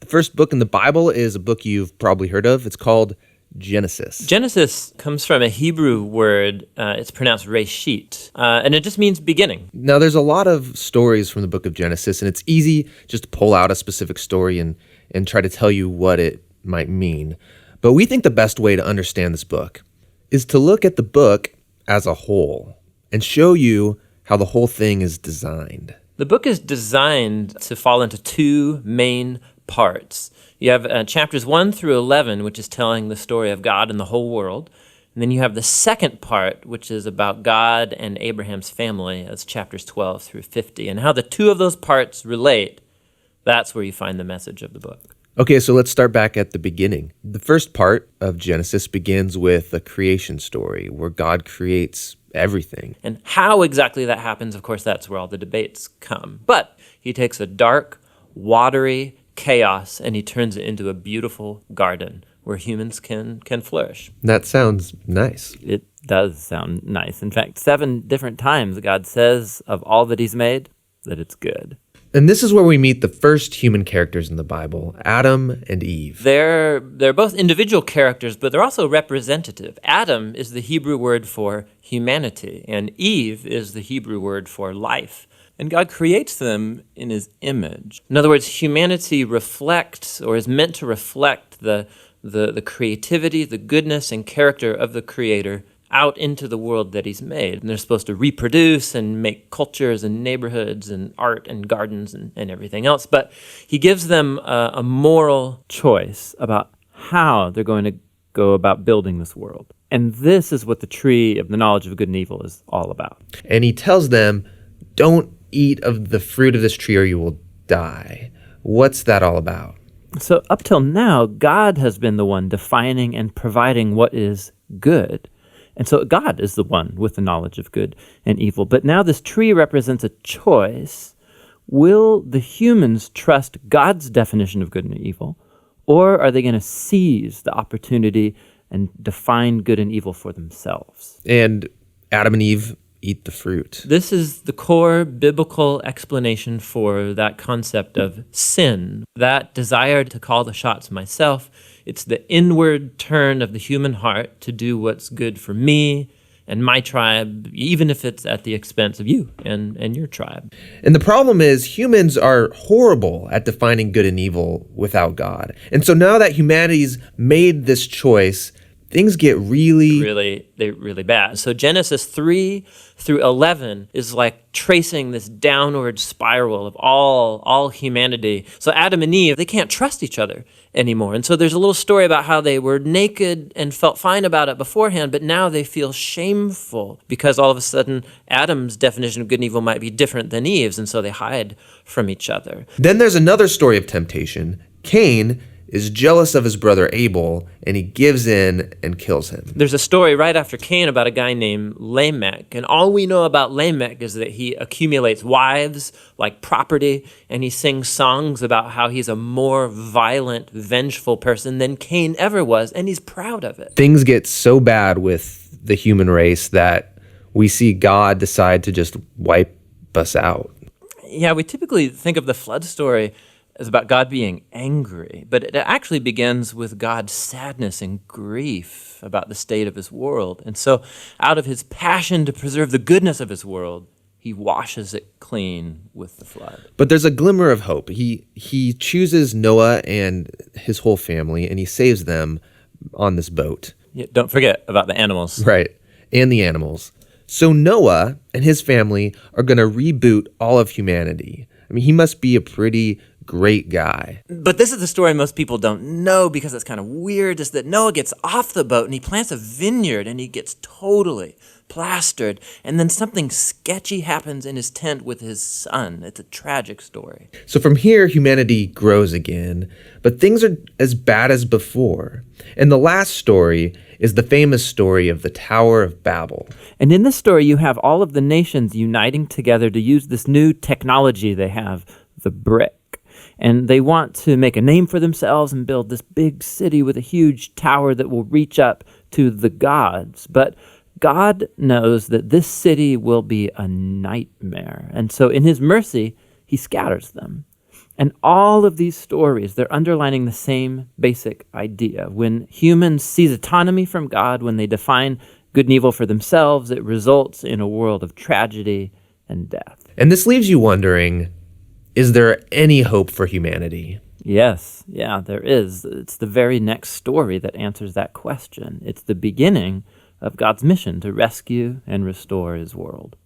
The first book in the Bible is a book you've probably heard of. It's called Genesis. Genesis comes from a Hebrew word. It's pronounced reshit, and it just means beginning. Now, there's a lot of stories from the book of Genesis, and it's easy just to pull out a specific story and try to tell you what it might mean. But we think the best way to understand this book is to look at the book as a whole and show you how the whole thing is designed. The book is designed to fall into two main parts. You have chapters 1 through 11, which is telling the story of God and the whole world. And then you have the second part, which is about God and Abraham's family. That's chapters 12 through 50. And how the two of those parts relate, that's where you find the message of the book. Okay, so let's start back at the beginning. The first part of Genesis begins with a creation story where God creates everything. And how exactly that happens, of course, that's where all the debates come. But he takes a dark, watery chaos and he turns it into a beautiful garden where humans can flourish. That sounds nice. It does sound nice. In fact, 7 different times God says of all that he's made that it's good. And this is where we meet the first human characters in the Bible, Adam and Eve. They're both individual characters, but they're also representative. Adam is the Hebrew word for humanity, and Eve is the Hebrew word for life. And God creates them in his image. In other words, humanity reflects, or is meant to reflect, the creativity, the goodness, and character of the Creator out into the world that he's made. And they're supposed to reproduce and make cultures and neighborhoods and art and gardens and everything else. But he gives them a moral choice about how they're going to go about building this world. And this is what the tree of the knowledge of good and evil is all about. And he tells them, don't eat of the fruit of this tree or you will die. What's that all about? So up till now, God has been the one defining and providing what is good. And so God is the one with the knowledge of good and evil. But now this tree represents a choice. Will the humans trust God's definition of good and evil, or are they going to seize the opportunity and define good and evil for themselves? And Adam and Eve eat the fruit. This is the core biblical explanation for that concept of sin, that desire to call the shots myself. It's the inward turn of the human heart to do what's good for me and my tribe, even if it's at the expense of you and your tribe. And the problem is humans are horrible at defining good and evil without God. And so now that humanity's made this choice, things get really bad. So Genesis 3 through 11 is like tracing this downward spiral of all humanity. So Adam and Eve, they can't trust each other anymore. And so there's a little story about how they were naked and felt fine about it beforehand, but now they feel shameful because all of a sudden Adam's definition of good and evil might be different than Eve's, and so they hide from each other. Then there's another story of temptation. Cain is jealous of his brother Abel, and he gives in and kills him. There's a story right after Cain about a guy named Lamech, and all we know about Lamech is that he accumulates wives like property, and he sings songs about how he's a more violent, vengeful person than Cain ever was, and he's proud of it. Things get so bad with the human race that we see God decide to just wipe us out. Yeah, we typically think of the flood story is about God being angry, but it actually begins with God's sadness and grief about the state of his world. And so out of his passion to preserve the goodness of his world, he washes it clean with the flood. But there's a glimmer of hope. He chooses Noah and his whole family, and he saves them on this boat. Yeah, don't forget about the animals. Right, and the animals. So Noah and his family are going to reboot all of humanity. I mean, he must be a pretty great guy. But this is the story most people don't know because it's kind of weird, is that Noah gets off the boat and he plants a vineyard and he gets totally plastered. And then something sketchy happens in his tent with his son. It's a tragic story. So from here, humanity grows again, but things are as bad as before. And the last story is the famous story of the Tower of Babel. And in this story, you have all of the nations uniting together to use this new technology they have, the brick. And they want to make a name for themselves and build this big city with a huge tower that will reach up to the gods. But God knows that this city will be a nightmare. And so in his mercy, he scatters them. And all of these stories, they're underlining the same basic idea. When humans seize autonomy from God, when they define good and evil for themselves, it results in a world of tragedy and death. And this leaves you wondering, is there any hope for humanity? Yes, yeah, there is. It's the very next story that answers that question. It's the beginning of God's mission to rescue and restore his world.